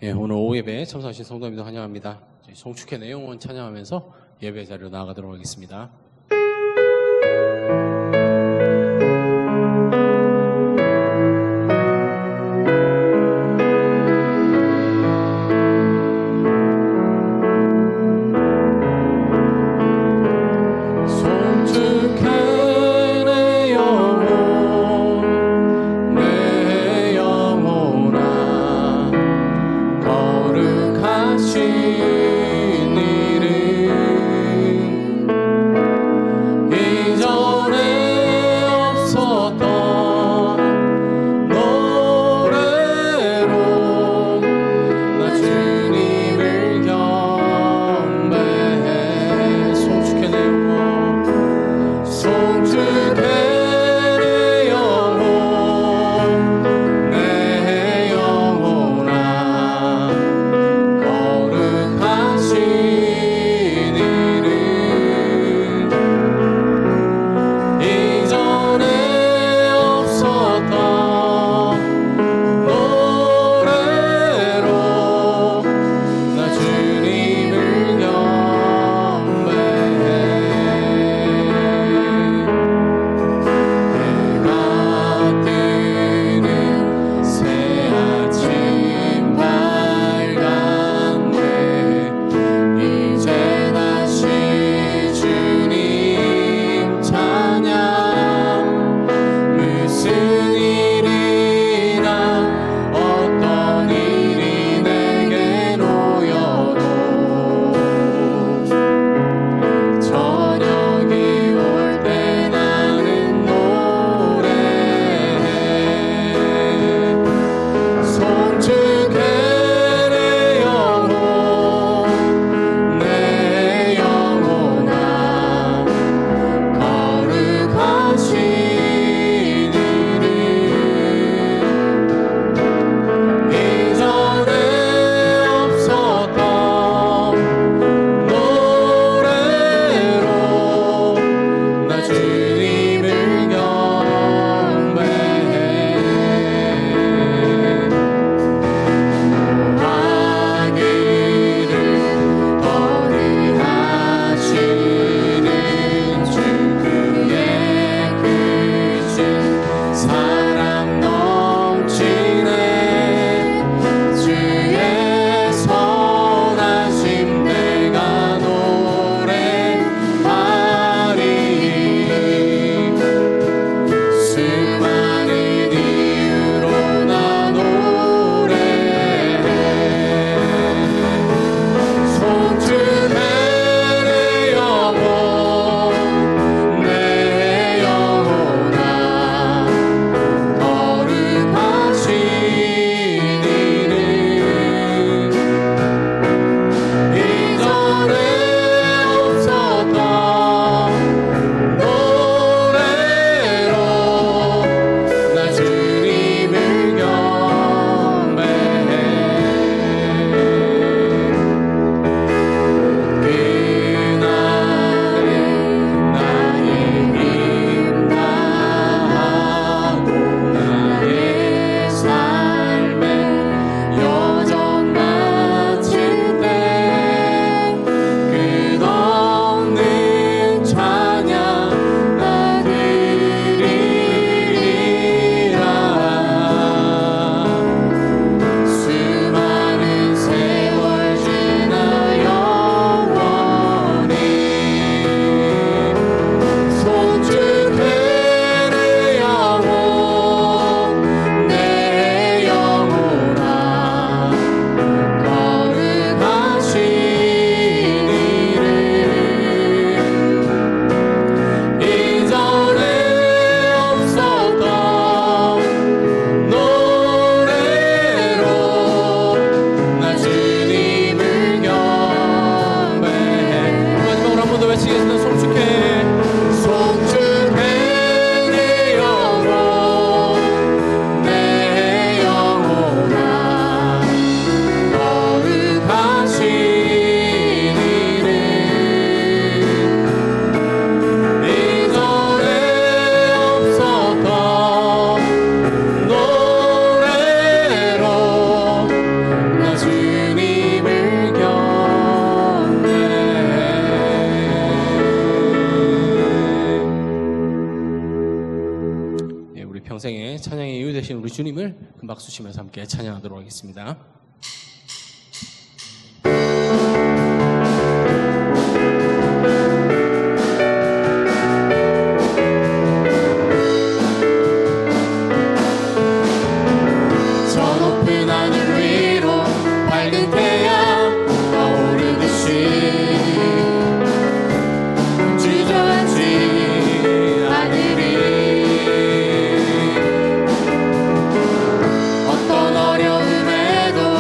예, 오늘 오후 예배에 참석하신 성도님들 환영합니다. 송축회 내용은 찬양하면서 예배 자리로 나아가도록 하겠습니다. 무슨 양생의 찬양의 이유 되신 우리 주님을 큰 박수 치면서 함께 찬양하도록 하겠습니다. 저 높은 하늘 위로 밝은 태양 떠오르듯이 주저앉지 않으리. 어떤 어려움에도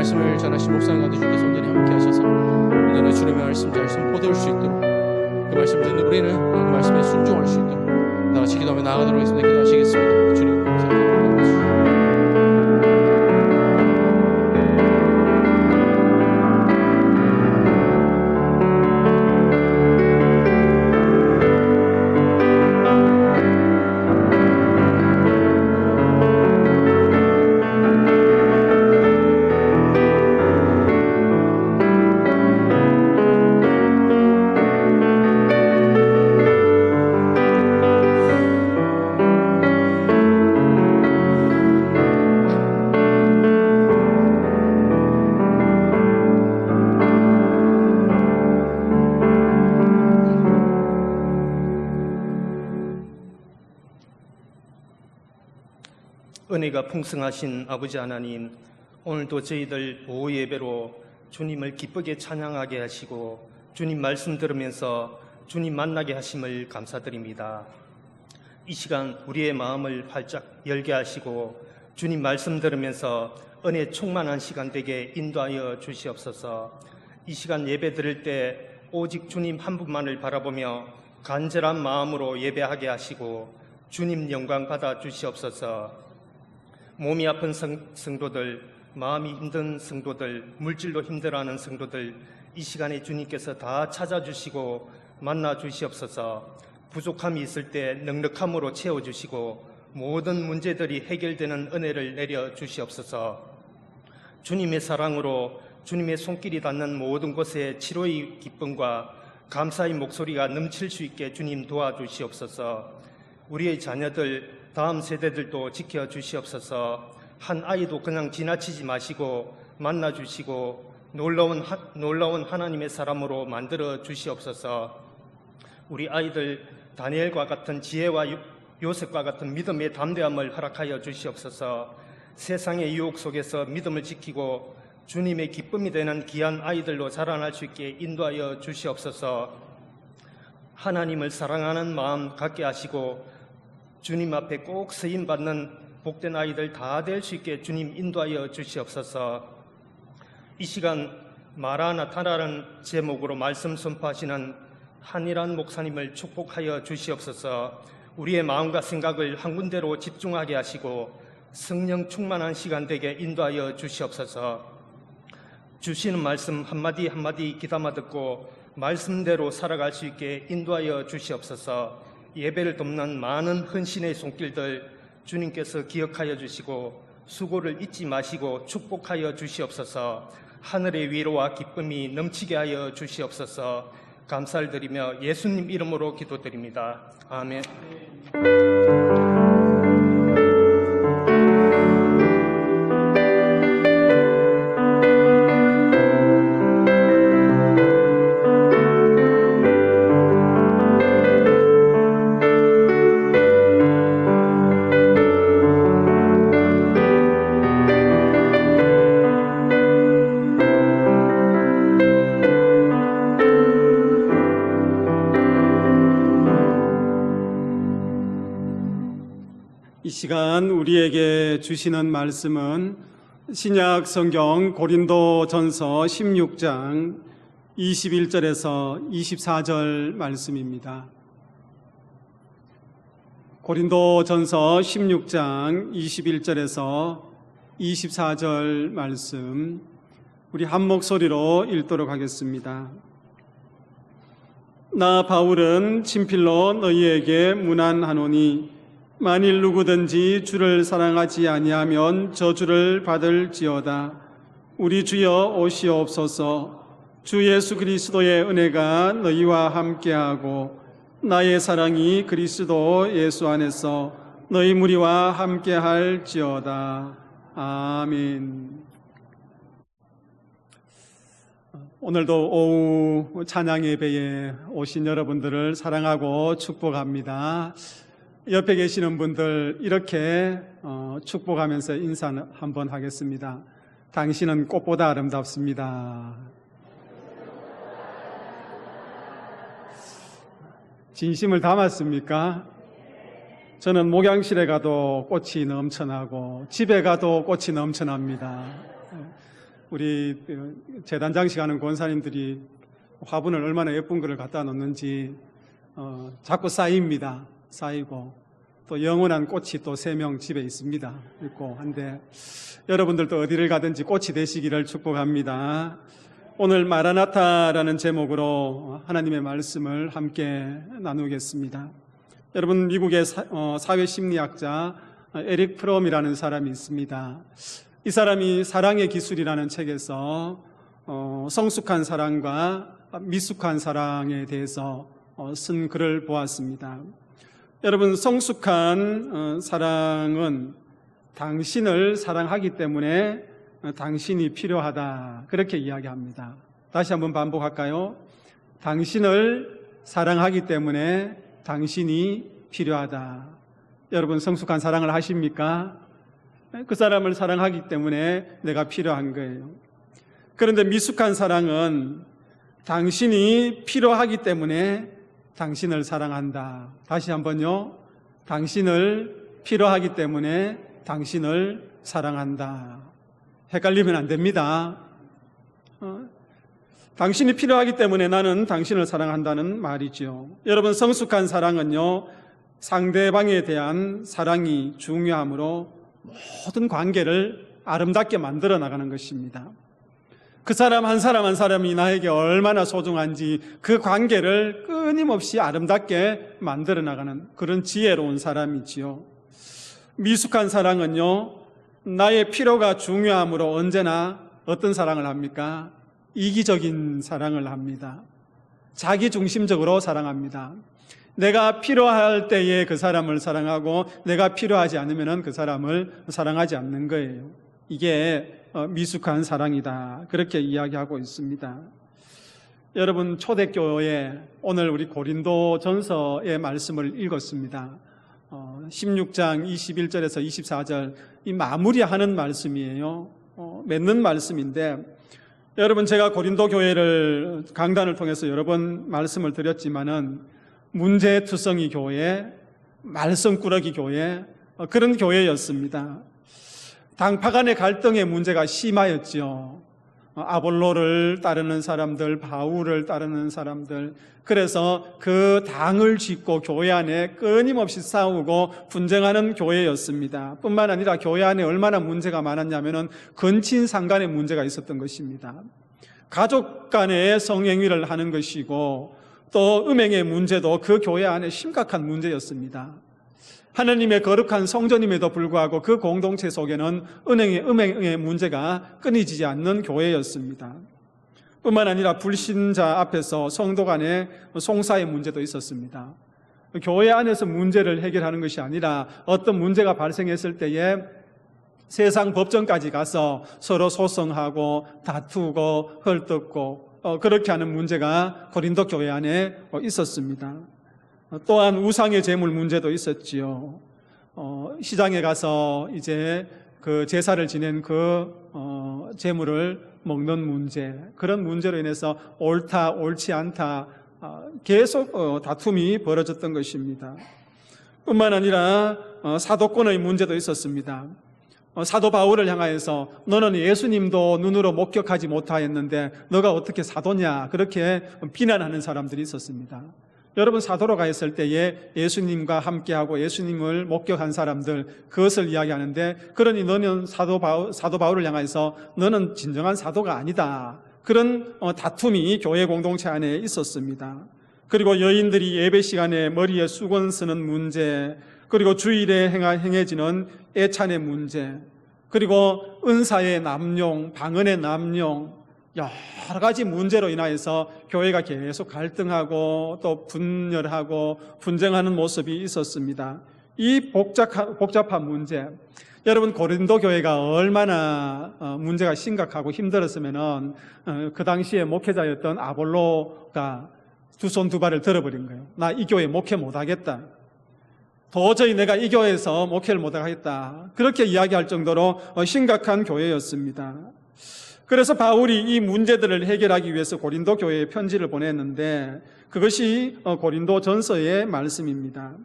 말씀을 전하신 목사님 가운데 주께서 온전히 함께 하셔서 오늘은 주님의 말씀 잘 선포될 수 있도록 그 말씀 듣는 우리는 그 말씀에 순종할 수 있도록 다같이 기도하며 나아가도록 하겠습니다. 기도하시겠습니다. 주님 감사합니다. 은혜가 풍성하신 아버지 하나님, 오늘도 저희들 오후 예배로 주님을 기쁘게 찬양하게 하시고 주님 말씀 들으면서 주님 만나게 하심을 감사드립니다. 이 시간 우리의 마음을 활짝 열게 하시고 주님 말씀 들으면서 은혜 충만한 시간 되게 인도하여 주시옵소서. 이 시간 예배 드릴 때 오직 주님 한 분만을 바라보며 간절한 마음으로 예배하게 하시고 주님 영광 받아 주시옵소서. 몸이 아픈 성도들, 마음이 힘든 성도들, 물질로 힘들어하는 성도들 이 시간에 주님께서 다 찾아주시고 만나 주시옵소서. 부족함이 있을 때 넉넉함으로 채워주시고 모든 문제들이 해결되는 은혜를 내려 주시옵소서. 주님의 사랑으로 주님의 손길이 닿는 모든 곳에 치료의 기쁨과 감사의 목소리가 넘칠 수 있게 주님 도와주시옵소서. 우리의 자녀들, 다음 세대들도 지켜주시옵소서. 한 아이도 그냥 지나치지 마시고 만나주시고 놀라운 하나님의 사람으로 만들어 주시옵소서. 우리 아이들 다니엘과 같은 지혜와 요셉과 같은 믿음의 담대함을 허락하여 주시옵소서. 세상의 유혹 속에서 믿음을 지키고 주님의 기쁨이 되는 귀한 아이들로 자라날 수 있게 인도하여 주시옵소서. 하나님을 사랑하는 마음 갖게 하시고 주님 앞에 꼭 쓰임받는 복된 아이들 다 될 수 있게 주님 인도하여 주시옵소서. 이 시간 마라나타라는 제목으로 말씀 선포하시는 한일환 목사님을 축복하여 주시옵소서. 우리의 마음과 생각을 한 군데로 집중하게 하시고 성령 충만한 시간 되게 인도하여 주시옵소서. 주시는 말씀 한마디 한마디 귀담아 듣고 말씀대로 살아갈 수 있게 인도하여 주시옵소서. 예배를 돕는 많은 헌신의 손길들 주님께서 기억하여 주시고 수고를 잊지 마시고 축복하여 주시옵소서. 하늘의 위로와 기쁨이 넘치게 하여 주시옵소서. 감사를 드리며 예수님 이름으로 기도드립니다. 아멘. 이 시간 우리에게 주시는 말씀은 신약 성경 고린도전서 16장 21절에서 24절 말씀입니다. 고린도전서 16장 21절에서 24절 말씀 우리 한 목소리로 읽도록 하겠습니다. 나 바울은 친필로 너희에게 문안하노니 만일 누구든지 주를 사랑하지 아니하면 저주를 받을지어다. 우리 주여 오시옵소서. 주 예수 그리스도의 은혜가 너희와 함께하고 나의 사랑이 그리스도 예수 안에서 너희 무리와 함께할지어다. 아멘. 오늘도 오후 찬양 예배에 오신 여러분들을 사랑하고 축복합니다. 옆에 계시는 분들 이렇게 축복하면서 인사 한번 하겠습니다. 당신은 꽃보다 아름답습니다. 진심을 담았습니까? 저는 목양실에 가도 꽃이 넘쳐나고 집에 가도 꽃이 넘쳐납니다. 우리 재단 장식하는 권사님들이 화분을 얼마나 예쁜 거를 갖다 놓는지 자꾸 쌓입니다. 쌓이고 또 영원한 꽃이 또 3명 집에 있습니다. 있고 한데 여러분들도 어디를 가든지 꽃이 되시기를 축복합니다. 오늘 마라나타라는 제목으로 하나님의 말씀을 함께 나누겠습니다. 여러분, 미국의 사회심리학자 에릭 프롬이라는 사람이 있습니다. 이 사람이 사랑의 기술이라는 책에서 성숙한 사랑과 미숙한 사랑에 대해서 쓴 글을 보았습니다. 여러분, 성숙한 사랑은 당신을 사랑하기 때문에 당신이 필요하다, 그렇게 이야기합니다. 다시 한번 반복할까요? 당신을 사랑하기 때문에 당신이 필요하다. 여러분, 성숙한 사랑을 하십니까? 그 사람을 사랑하기 때문에 내가 필요한 거예요. 그런데 미숙한 사랑은 당신이 필요하기 때문에 당신을 사랑한다. 다시 한번요. 당신을 필요하기 때문에 당신을 사랑한다. 헷갈리면 안 됩니다. 당신이 필요하기 때문에 나는 당신을 사랑한다는 말이죠. 여러분, 성숙한 사랑은요, 상대방에 대한 사랑이 중요하므로 모든 관계를 아름답게 만들어 나가는 것입니다. 그 사람 한 사람이 나에게 얼마나 소중한지 그 관계를 끊임없이 아름답게 만들어 나가는 그런 지혜로운 사람이지요. 미숙한 사랑은요, 나의 필요가 중요하므로 언제나 어떤 사랑을 합니까? 이기적인 사랑을 합니다. 자기중심적으로 사랑합니다. 내가 필요할 때에 그 사람을 사랑하고 내가 필요하지 않으면 그 사람을 사랑하지 않는 거예요. 이게 미숙한 사랑이다, 그렇게 이야기하고 있습니다. 여러분, 초대교회 오늘 우리 고린도 전서의 말씀을 읽었습니다. 16장 21절에서 24절 이 마무리하는 말씀이에요. 맺는 말씀인데, 여러분, 제가 고린도 교회를 강단을 통해서 여러 번 말씀을 드렸지만은 문제투성이 교회, 말썽꾸러기 교회, 그런 교회였습니다. 당파 간의 갈등의 문제가 심하였죠. 아볼로를 따르는 사람들, 바울을 따르는 사람들, 그래서 그 당을 짓고 교회 안에 끊임없이 싸우고 분쟁하는 교회였습니다. 뿐만 아니라 교회 안에 얼마나 문제가 많았냐면은 근친상간의 문제가 있었던 것입니다. 가족 간의 성행위를 하는 것이고 또 음행의 문제도 그 교회 안에 심각한 문제였습니다. 하나님의 거룩한 성전임에도 불구하고 그 공동체 속에는 음행의 문제가 끊이지 않는 교회였습니다. 뿐만 아니라 불신자 앞에서 성도 간의 송사의 문제도 있었습니다. 교회 안에서 문제를 해결하는 것이 아니라 어떤 문제가 발생했을 때에 세상 법정까지 가서 서로 소송하고 다투고 헐뜯고 그렇게 하는 문제가 고린도 교회 안에 있었습니다. 또한 우상의 제물 문제도 있었지요. 시장에 가서 이제 그 제사를 지낸 그 제물을 먹는 문제, 그런 문제로 인해서 옳다, 옳지 않다 계속 다툼이 벌어졌던 것입니다. 뿐만 아니라 사도권의 문제도 있었습니다. 사도 바울을 향하여서 너는 예수님도 눈으로 목격하지 못하였는데 너가 어떻게 사도냐, 그렇게 비난하는 사람들이 있었습니다. 여러분, 사도로 가있을 때에 예수님과 함께하고 예수님을 목격한 사람들, 그것을 이야기하는데, 그러니 너는 사도 바울을 향해서 너는 진정한 사도가 아니다, 그런 다툼이 교회 공동체 안에 있었습니다. 그리고 여인들이 예배 시간에 머리에 수건 쓰는 문제, 그리고 주일에 행해지는 애찬의 문제, 그리고 은사의 남용, 방언의 남용, 여러 가지 문제로 인하여서 교회가 계속 갈등하고 또 분열하고 분쟁하는 모습이 있었습니다. 이 복잡한 문제, 여러분, 고린도 교회가 얼마나 문제가 심각하고 힘들었으면은 그 당시에 목회자였던 아볼로가 두 손 두 발을 들어버린 거예요. 나 이 교회 목회 못하겠다. 도저히 내가 이 교회에서 목회를 못하겠다. 그렇게 이야기할 정도로 심각한 교회였습니다. 그래서 바울이 이 문제들을 해결하기 위해서 고린도 교회에 편지를 보냈는데 그것이 고린도 전서의 말씀입니다.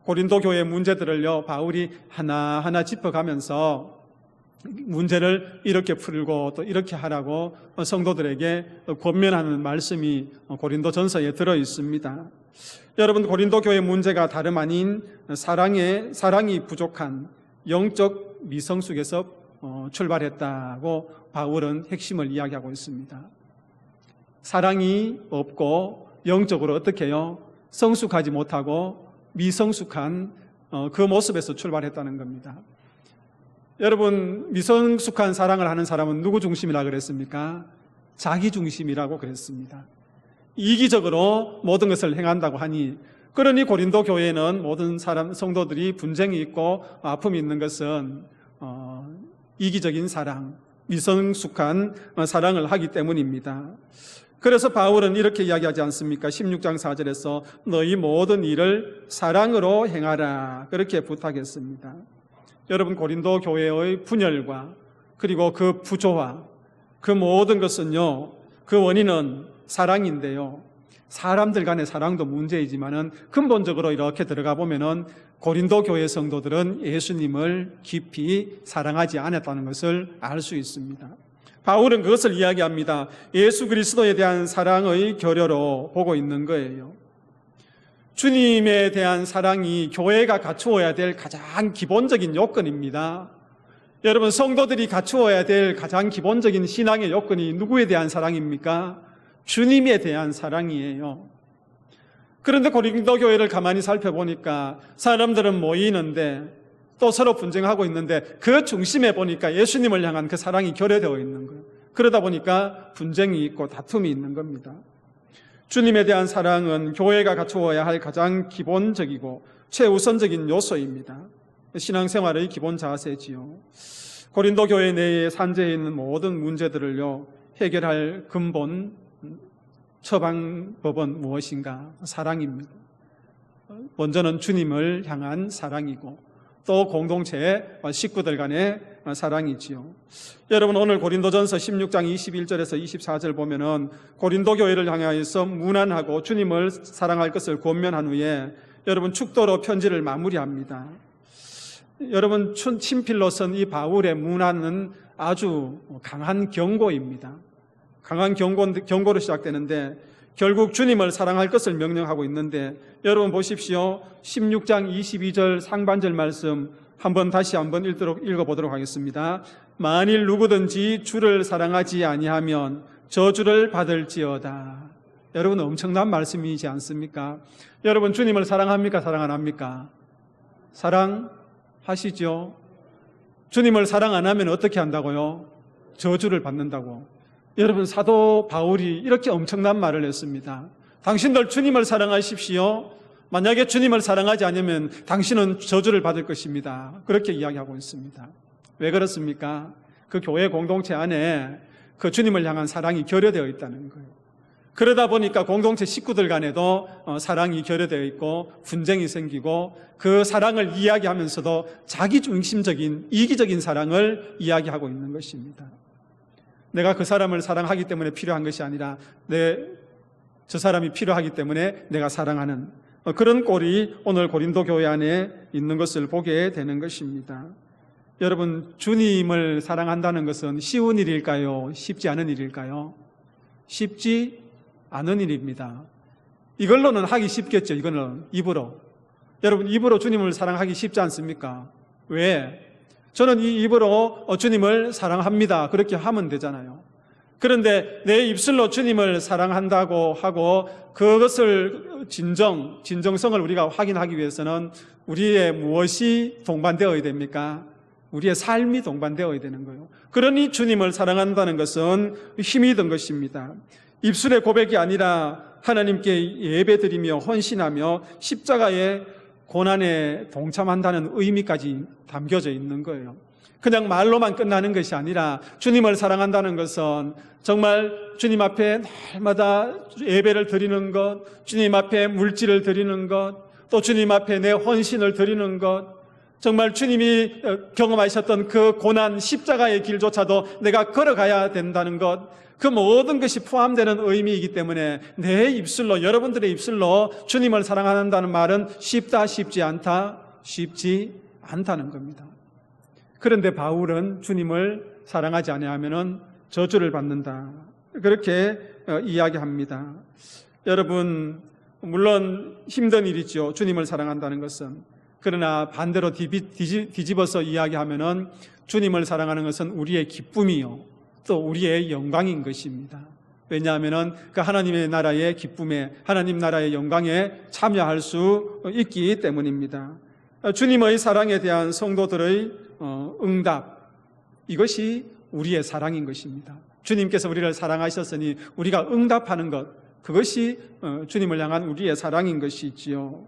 고린도 교회의 문제들을요, 바울이 하나하나 짚어가면서 문제를 이렇게 풀고 또 이렇게 하라고 성도들에게 권면하는 말씀이 고린도전서에 들어 있습니다. 여러분, 고린도 교회 문제가 다름 아닌 사랑이 부족한 영적 미성숙에서 출발했다고 바울은 핵심을 이야기하고 있습니다. 사랑이 없고 영적으로 어떻게 해요? 성숙하지 못하고 미성숙한 그 모습에서 출발했다는 겁니다. 여러분, 미성숙한 사랑을 하는 사람은 누구 중심이라 그랬습니까? 자기 중심이라고 그랬습니다. 이기적으로 모든 것을 행한다고 하니, 그러니 고린도 교회는 모든 성도들이 분쟁이 있고 아픔이 있는 것은 이기적인 사랑, 미성숙한 사랑을 하기 때문입니다. 그래서 바울은 이렇게 이야기하지 않습니까? 16장 4절에서 너희 모든 일을 사랑으로 행하라, 그렇게 부탁했습니다. 여러분, 고린도 교회의 분열과 그리고 그 부조화, 그 모든 것은요, 그 원인은 사랑인데요, 사람들 간의 사랑도 문제이지만은 근본적으로 이렇게 들어가 보면은 고린도 교회 성도들은 예수님을 깊이 사랑하지 않았다는 것을 알 수 있습니다. 바울은 그것을 이야기합니다. 예수 그리스도에 대한 사랑의 결여로 보고 있는 거예요. 주님에 대한 사랑이 교회가 갖추어야 될 가장 기본적인 요건입니다. 여러분, 성도들이 갖추어야 될 가장 기본적인 신앙의 요건이 누구에 대한 사랑입니까? 주님에 대한 사랑이에요. 그런데 고린도 교회를 가만히 살펴보니까 사람들은 모이는데 또 서로 분쟁하고 있는데 그 중심에 보니까 예수님을 향한 그 사랑이 결여되어 있는 거예요. 그러다 보니까 분쟁이 있고 다툼이 있는 겁니다. 주님에 대한 사랑은 교회가 갖추어야 할 가장 기본적이고 최우선적인 요소입니다. 신앙생활의 기본 자세지요. 고린도 교회 내에 산재해 있는 모든 문제들을요, 해결할 근본 처방법은 무엇인가? 사랑입니다. 먼저는 주님을 향한 사랑이고 또 공동체의 식구들 간의 사랑이지요. 여러분, 오늘 고린도전서 16장 21절에서 24절 보면은 고린도 교회를 향하여서 문안하고 주님을 사랑할 것을 권면한 후에 여러분 축도로 편지를 마무리합니다. 여러분, 친필로 쓴 이 바울의 문안은 아주 강한 경고입니다. 강한 경고로 시작되는데 결국 주님을 사랑할 것을 명령하고 있는데, 여러분 보십시오. 16장 22절 상반절 말씀 다시 한번 읽어보도록 하겠습니다. 만일 누구든지 주를 사랑하지 아니하면 저주를 받을지어다. 여러분, 엄청난 말씀이지 않습니까? 여러분, 주님을 사랑합니까? 사랑 안 합니까? 사랑하시죠? 주님을 사랑 안 하면 어떻게 한다고요? 저주를 받는다고. 여러분, 사도 바울이 이렇게 엄청난 말을 했습니다. 당신들 주님을 사랑하십시오. 만약에 주님을 사랑하지 않으면 당신은 저주를 받을 것입니다. 그렇게 이야기하고 있습니다. 왜 그렇습니까? 그 교회 공동체 안에 그 주님을 향한 사랑이 결여되어 있다는 거예요. 그러다 보니까 공동체 식구들 간에도 사랑이 결여되어 있고 분쟁이 생기고, 그 사랑을 이야기하면서도 자기 중심적인 이기적인 사랑을 이야기하고 있는 것입니다. 내가 그 사람을 사랑하기 때문에 필요한 것이 아니라 저 사람이 필요하기 때문에 내가 사랑하는 그런 꼴이 오늘 고린도 교회 안에 있는 것을 보게 되는 것입니다. 여러분, 주님을 사랑한다는 것은 쉬운 일일까요? 쉽지 않은 일일까요? 쉽지 않은 일입니다. 이걸로는 하기 쉽겠죠. 이거는 입으로. 여러분, 입으로 주님을 사랑하기 쉽지 않습니까? 왜? 저는 이 입으로 주님을 사랑합니다, 그렇게 하면 되잖아요. 그런데 내 입술로 주님을 사랑한다고 하고 그것을 진정성을 우리가 확인하기 위해서는 우리의 무엇이 동반되어야 됩니까? 우리의 삶이 동반되어야 되는 거예요. 그러니 주님을 사랑한다는 것은 힘이 든 것입니다. 입술의 고백이 아니라 하나님께 예배드리며 헌신하며 십자가의 고난에 동참한다는 의미까지 담겨져 있는 거예요. 그냥 말로만 끝나는 것이 아니라 주님을 사랑한다는 것은 정말 주님 앞에 날마다 예배를 드리는 것, 주님 앞에 물질을 드리는 것, 또 주님 앞에 내 헌신을 드리는 것, 정말 주님이 경험하셨던 그 고난 십자가의 길조차도 내가 걸어가야 된다는 것, 그 모든 것이 포함되는 의미이기 때문에 내 입술로, 여러분들의 입술로 주님을 사랑한다는 말은 쉽다, 쉽지 않다, 쉽지 않다는 겁니다. 그런데 바울은 주님을 사랑하지 아니하면은 저주를 받는다. 그렇게 이야기합니다. 여러분, 물론 힘든 일이죠. 주님을 사랑한다는 것은. 그러나 반대로 뒤집어서 이야기하면은 주님을 사랑하는 것은 우리의 기쁨이요, 또 우리의 영광인 것입니다. 왜냐하면은 그 하나님의 나라의 기쁨에, 하나님 나라의 영광에 참여할 수 있기 때문입니다. 주님의 사랑에 대한 성도들의 응답, 이것이 우리의 사랑인 것입니다. 주님께서 우리를 사랑하셨으니 우리가 응답하는 것, 그것이 주님을 향한 우리의 사랑인 것이지요.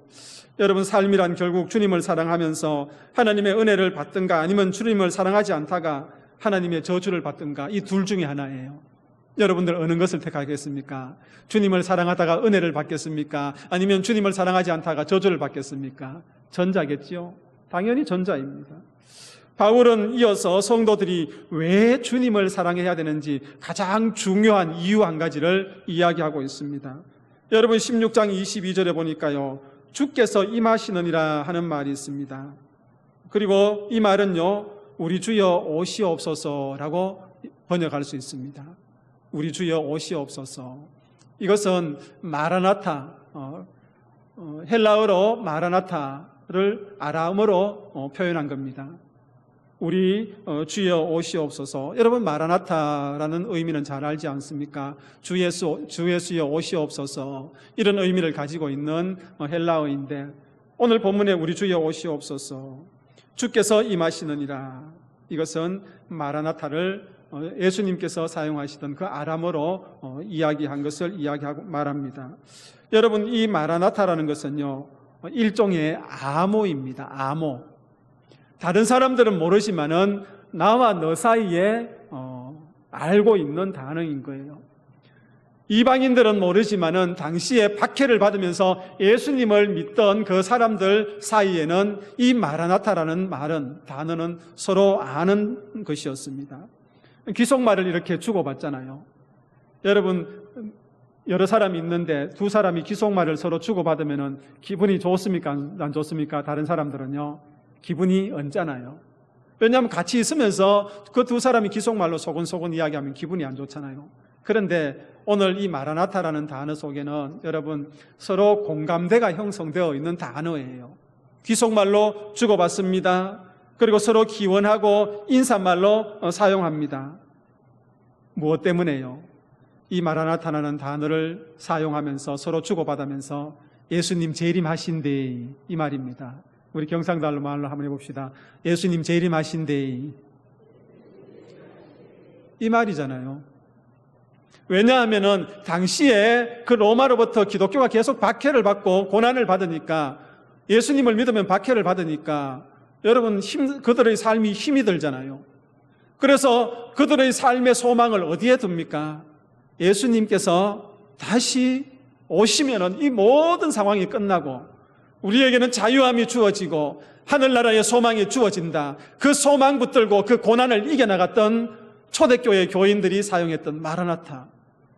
여러분, 삶이란 결국 주님을 사랑하면서 하나님의 은혜를 받든가 아니면 주님을 사랑하지 않다가 하나님의 저주를 받든가, 이 둘 중에 하나예요. 여러분들 어느 것을 택하겠습니까? 주님을 사랑하다가 은혜를 받겠습니까? 아니면 주님을 사랑하지 않다가 저주를 받겠습니까? 전자겠지요. 당연히 전자입니다. 바울은 이어서 성도들이 왜 주님을 사랑해야 되는지 가장 중요한 이유 한 가지를 이야기하고 있습니다. 여러분, 16장 22절에 보니까요, 주께서 임하시느니라 하는 말이 있습니다. 그리고 이 말은요, 우리 주여 오시옵소서라고 번역할 수 있습니다. 우리 주여 오시옵소서. 이것은 마라나타, 헬라어로 마라나타를 아람어로 표현한 겁니다. 우리 주여 오시옵소서. 여러분, 마라나타라는 의미는 잘 알지 않습니까? 주 예수여 오시옵소서, 이런 의미를 가지고 있는 헬라어인데, 오늘 본문에 우리 주여 오시옵소서, 주께서 임하시느니라, 이것은 마라나타를 예수님께서 사용하시던 그 아람어로 이야기한 것을 이야기하고 말합니다. 여러분, 이 마라나타라는 것은요, 일종의 암호입니다. 암호. 다른 사람들은 모르지만은 나와 너 사이에 알고 있는 단어인 거예요. 이방인들은 모르지만은 당시에 박해를 받으면서 예수님을 믿던 그 사람들 사이에는 이 마라나타라는 단어는 서로 아는 것이었습니다. 귀속말을 이렇게 주고받잖아요. 여러분, 여러 사람이 있는데 두 사람이 귀속말을 서로 주고받으면은 기분이 좋습니까? 안 좋습니까? 다른 사람들은요, 기분이 언짢아요. 왜냐하면 같이 있으면서 그 두 사람이 귀속말로 소곤소곤 이야기하면 기분이 안 좋잖아요. 그런데 오늘 이 마라나타라는 단어 속에는 여러분, 서로 공감대가 형성되어 있는 단어예요. 귀속말로 주고받습니다. 그리고 서로 기원하고 인사말로 사용합니다. 무엇 때문에요? 이 마라나타라는 단어를 사용하면서 서로 주고받으면서 예수님 재림하신대, 이 말입니다. 우리 경상도 말로 한번 해봅시다. 예수님 재림하신대, 이 말이잖아요. 왜냐하면은 당시에 그 로마로부터 기독교가 계속 박해를 받고 고난을 받으니까, 예수님을 믿으면 박해를 받으니까 여러분, 그들의 삶이 힘이 들잖아요. 그래서 그들의 삶의 소망을 어디에 둡니까? 예수님께서 다시 오시면은 이 모든 상황이 끝나고 우리에게는 자유함이 주어지고 하늘나라의 소망이 주어진다. 그 소망 붙들고 그 고난을 이겨나갔던 초대교회 교인들이 사용했던 마라나타,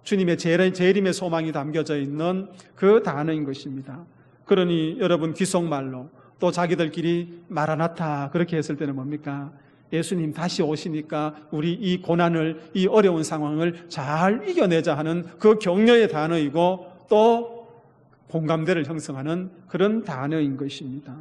주님의 재림의 소망이 담겨져 있는 그 단어인 것입니다. 그러니 여러분, 귀속말로 또 자기들끼리 마라나타 그렇게 했을 때는 뭡니까? 예수님 다시 오시니까 우리 이 고난을, 이 어려운 상황을 잘 이겨내자 하는 그 격려의 단어이고 또 공감대를 형성하는 그런 단어인 것입니다.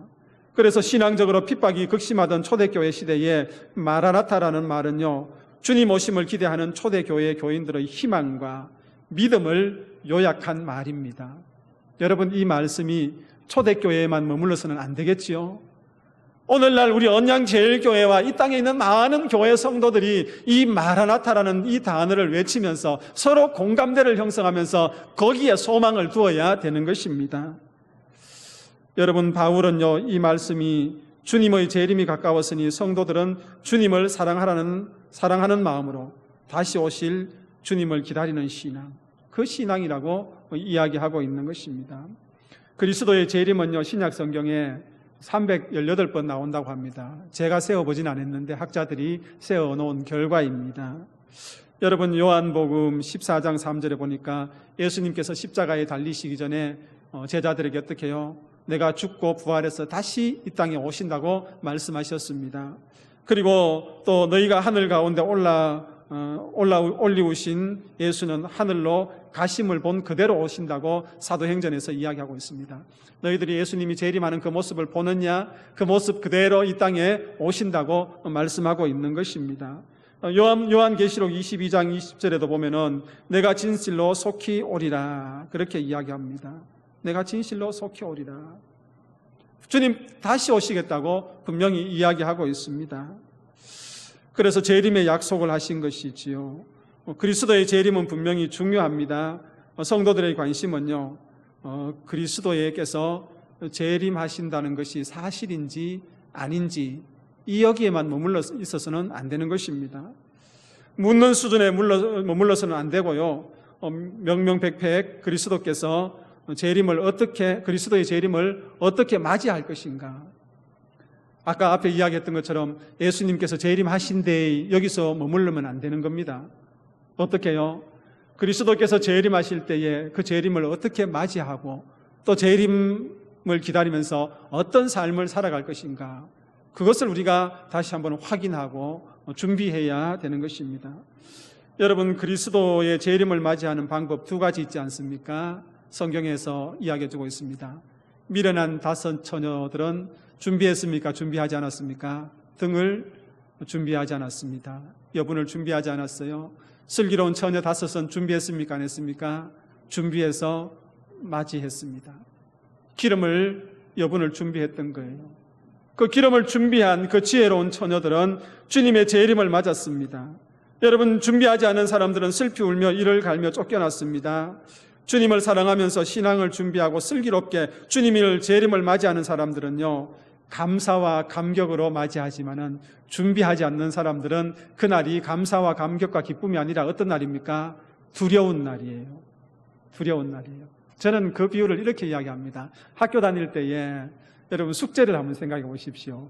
그래서 신앙적으로 핍박이 극심하던 초대교회 시대에 마라나타라는 말은요, 주님 오심을 기대하는 초대교회 교인들의 희망과 믿음을 요약한 말입니다. 여러분, 이 말씀이 초대교회에만 머물러서는 안 되겠지요. 오늘날 우리 언양제일교회와 이 땅에 있는 많은 교회 성도들이 이 마라나타라는 이 단어를 외치면서 서로 공감대를 형성하면서 거기에 소망을 두어야 되는 것입니다. 여러분, 바울은요, 이 말씀이 주님의 재림이 가까웠으니 성도들은 주님을 사랑하는 마음으로 다시 오실 주님을 기다리는 신앙, 그 신앙이라고 이야기하고 있는 것입니다. 그리스도의 재림은요, 신약 성경에 318번 나온다고 합니다. 제가 세어보진 않았는데 학자들이 세어놓은 결과입니다. 여러분, 요한복음 14장 3절에 보니까 예수님께서 십자가에 달리시기 전에 제자들에게 어떻게 해요? 내가 죽고 부활해서 다시 이 땅에 오신다고 말씀하셨습니다. 그리고 또 너희가 하늘 가운데 올리우신 예수는 하늘로 가심을 본 그대로 오신다고 사도행전에서 이야기하고 있습니다. 너희들이 예수님이 재림하는 그 모습을 보느냐? 그 모습 그대로 이 땅에 오신다고 말씀하고 있는 것입니다. 요한계시록 22장 20절에도 보면은 내가 진실로 속히 오리라 그렇게 이야기합니다. 내가 진실로 속히 오리라. 주님 다시 오시겠다고 분명히 이야기하고 있습니다. 그래서 재림의 약속을 하신 것이지요. 그리스도의 재림은 분명히 중요합니다. 성도들의 관심은요, 그리스도께서 재림하신다는 것이 사실인지 아닌지 이 여기에만 머물러 있어서는 안 되는 것입니다. 묻는 수준에 머물러서는 안 되고요. 명명백백 그리스도께서 그리스도의 재림을 어떻게 맞이할 것인가. 아까 앞에 이야기했던 것처럼 예수님께서 재림하신데 여기서 머물르면 안 되는 겁니다. 어떻게요? 그리스도께서 재림하실 때에 그 재림을 어떻게 맞이하고 또 재림을 기다리면서 어떤 삶을 살아갈 것인가. 그것을 우리가 다시 한번 확인하고 준비해야 되는 것입니다. 여러분, 그리스도의 재림을 맞이하는 방법 2가지 있지 않습니까? 성경에서 이야기해주고 있습니다. 미련한 5 처녀들은 준비했습니까? 준비하지 않았습니까? 등을 준비하지 않았습니다. 여분을 준비하지 않았어요. 슬기로운 처녀 5은 준비했습니까? 안 했습니까? 준비해서 맞이했습니다. 기름을 여분을 준비했던 거예요. 그 기름을 준비한 그 지혜로운 처녀들은 주님의 재림을 맞았습니다. 여러분, 준비하지 않은 사람들은 슬피 울며 이를 갈며 쫓겨났습니다. 주님을 사랑하면서 신앙을 준비하고 슬기롭게 주님의 재림을 맞이하는 사람들은요, 감사와 감격으로 맞이하지만은 준비하지 않는 사람들은 그날이 감사와 감격과 기쁨이 아니라 어떤 날입니까? 두려운 날이에요. 두려운 날이에요. 저는 그 비유를 이렇게 이야기합니다. 학교 다닐 때에 여러분 숙제를 한번 생각해 보십시오.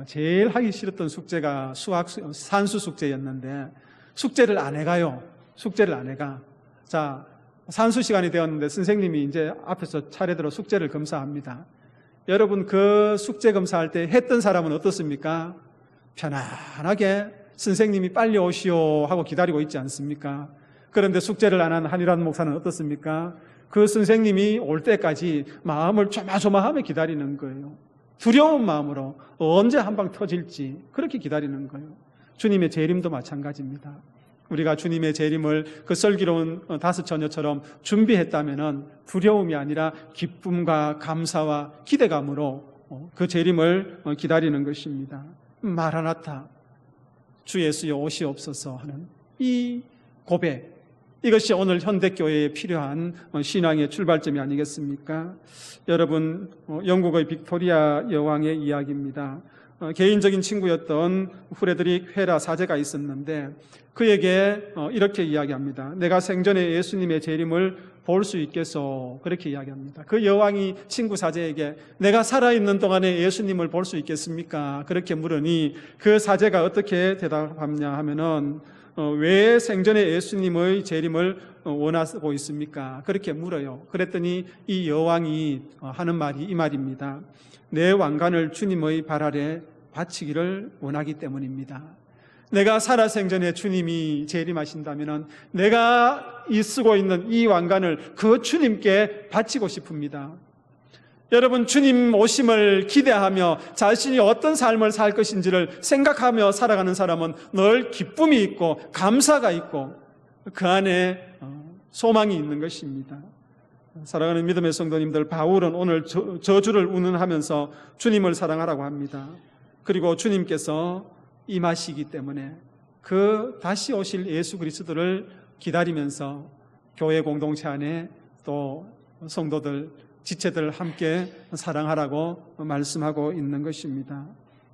제일 하기 싫었던 숙제가 산수 숙제였는데 숙제를 안 해가요. 숙제를 안 해가. 자, 산수 시간이 되었는데 선생님이 이제 앞에서 차례대로 숙제를 검사합니다. 여러분, 그 숙제 검사할 때 했던 사람은 어떻습니까? 편안하게 선생님이 빨리 오시오 하고 기다리고 있지 않습니까? 그런데 숙제를 안 한 한일환 목사는 어떻습니까? 그 선생님이 올 때까지 마음을 조마조마하며 기다리는 거예요. 두려운 마음으로 언제 한 방 터질지 그렇게 기다리는 거예요. 주님의 재림도 마찬가지입니다. 우리가 주님의 재림을 그 슬기로운 5 처녀처럼 준비했다면 두려움이 아니라 기쁨과 감사와 기대감으로 그 재림을 기다리는 것입니다. 마라나타, 주 예수여 오시옵소서 하는 이 고백, 이것이 오늘 현대교회에 필요한 신앙의 출발점이 아니겠습니까? 여러분, 영국의 빅토리아 여왕의 이야기입니다. 개인적인 친구였던 프레드릭 헤라 사제가 있었는데 그에게 이렇게 이야기합니다. 내가 생전에 예수님의 재림을 볼 수 있겠소. 그렇게 이야기합니다. 그 여왕이 친구 사제에게 내가 살아있는 동안에 예수님을 볼 수 있겠습니까? 그렇게 물으니 그 사제가 어떻게 대답하냐 하면은 왜 생전에 예수님의 재림을 원하고 있습니까? 그렇게 물어요. 그랬더니 이 여왕이 하는 말이 이 말입니다. 내 왕관을 주님의 발 아래 바치기를 원하기 때문입니다. 내가 살아생전에 주님이 재림하신다면 내가 쓰고 있는 이 왕관을 그 주님께 바치고 싶습니다. 여러분, 주님 오심을 기대하며 자신이 어떤 삶을 살 것인지를 생각하며 살아가는 사람은 늘 기쁨이 있고 감사가 있고 그 안에 소망이 있는 것입니다. 사랑하는 믿음의 성도님들, 바울은 오늘 저주를 운운하면서 주님을 사랑하라고 합니다. 그리고 주님께서 임하시기 때문에 그 다시 오실 예수 그리스도를 기다리면서 교회 공동체 안에 또 성도들, 지체들 함께 사랑하라고 말씀하고 있는 것입니다.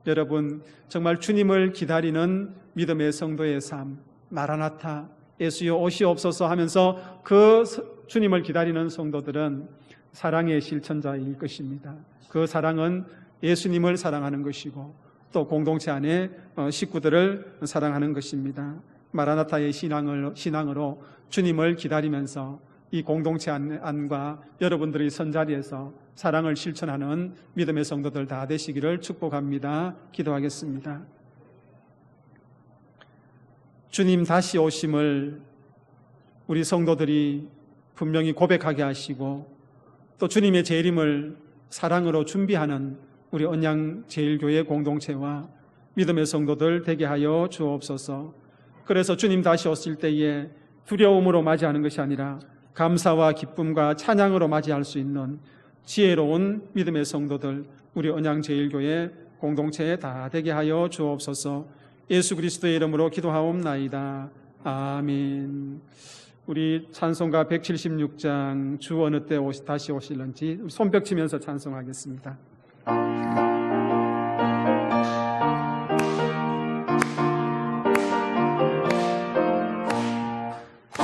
여러분, 정말 주님을 기다리는 믿음의 성도의 삶, 마라나타, 예수여 오시옵소서 하면서 그 주님을 기다리는 성도들은 사랑의 실천자일 것입니다. 그 사랑은 예수님을 사랑하는 것이고 또 공동체 안에 식구들을 사랑하는 것입니다. 마라나타의 신앙으로 주님을 기다리면서 이 공동체 안과 여러분들의 선자리에서 사랑을 실천하는 믿음의 성도들 다 되시기를 축복합니다. 기도하겠습니다. 주님 다시 오심을 우리 성도들이 분명히 고백하게 하시고 또 주님의 재림을 사랑으로 준비하는 우리 언양제일교회 공동체와 믿음의 성도들 되게 하여 주옵소서. 그래서 주님 다시 오실 때에 두려움으로 맞이하는 것이 아니라 감사와 기쁨과 찬양으로 맞이할 수 있는 지혜로운 믿음의 성도들 우리 언양제일교회 공동체에 다 되게 하여 주옵소서. 예수 그리스도의 이름으로 기도하옵나이다. 아멘. 우리 찬송가 176장 주 어느 때 다시 오실는지 손뼉 치면서 찬송하겠습니다. 주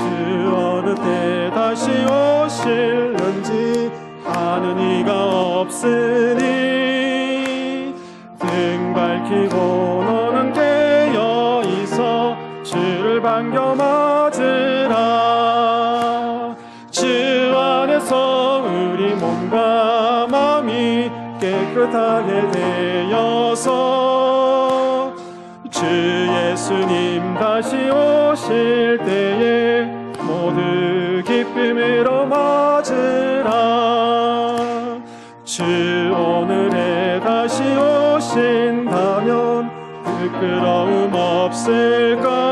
어느 때 다시 오실는지 아는 이가 없으니 등 밝히고 너는 깨어 있어 주를 반겨 맞으라. 주 안에서 우리 몸과 마음이 깨끗하게 되어서 주 예수님 다시 오실 때에 모두 기쁨으로 맞으라. 주 오늘에 다시 오신다면 부끄러움 없을까.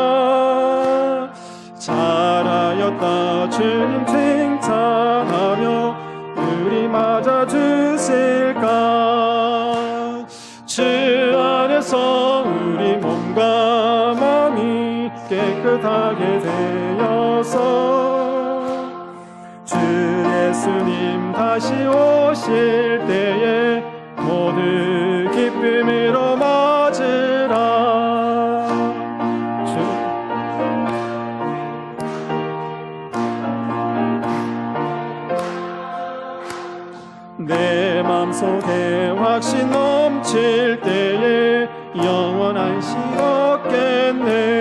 잘하였다 주님 칭찬하며 우리 맞아주실까. 주 안에서 우리 몸과 마음이 깨끗하게 되어서 주 예수님 다시 오실 때에 모두 기쁨으로 맞으라. 내 맘속에 확신 넘칠 때에 영원한 시 없겠네.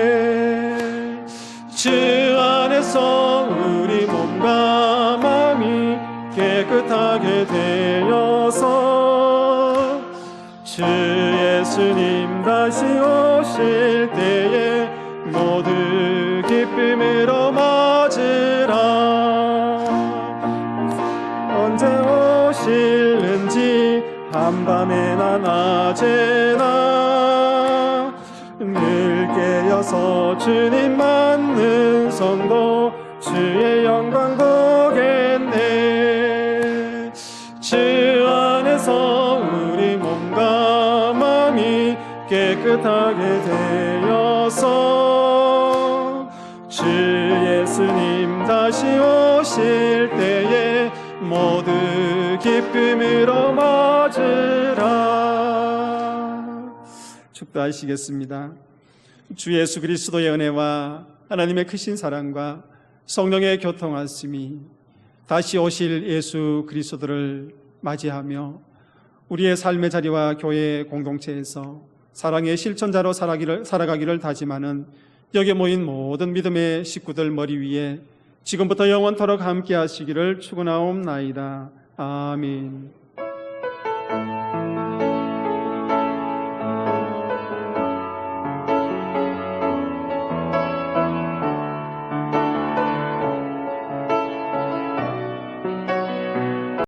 주 안에서 우리 몸과 마음이 깨끗하게 되어서 주 예수님 다시 오실 때에 모두 기쁨으로 맞으라. 언제 오실는지 한밤에나 낮에나 늘 깨어서 주님 맞는 성도 주의 영광 보겠네. 주 안에서 우리 몸과 마음이 깨끗하게 되어서 주 예수님 다시 오실 때에 모두 기쁨으로 맞으라. 축도하시겠습니다. 주 예수 그리스도의 은혜와 하나님의 크신 사랑과 성령의 교통하심이 다시 오실 예수 그리스도를 맞이하며 우리의 삶의 자리와 교회 공동체에서 사랑의 실천자로 살아가기를 다짐하는 여기 모인 모든 믿음의 식구들 머리 위에 지금부터 영원토록 함께 하시기를 축원하옵나이다. 아멘.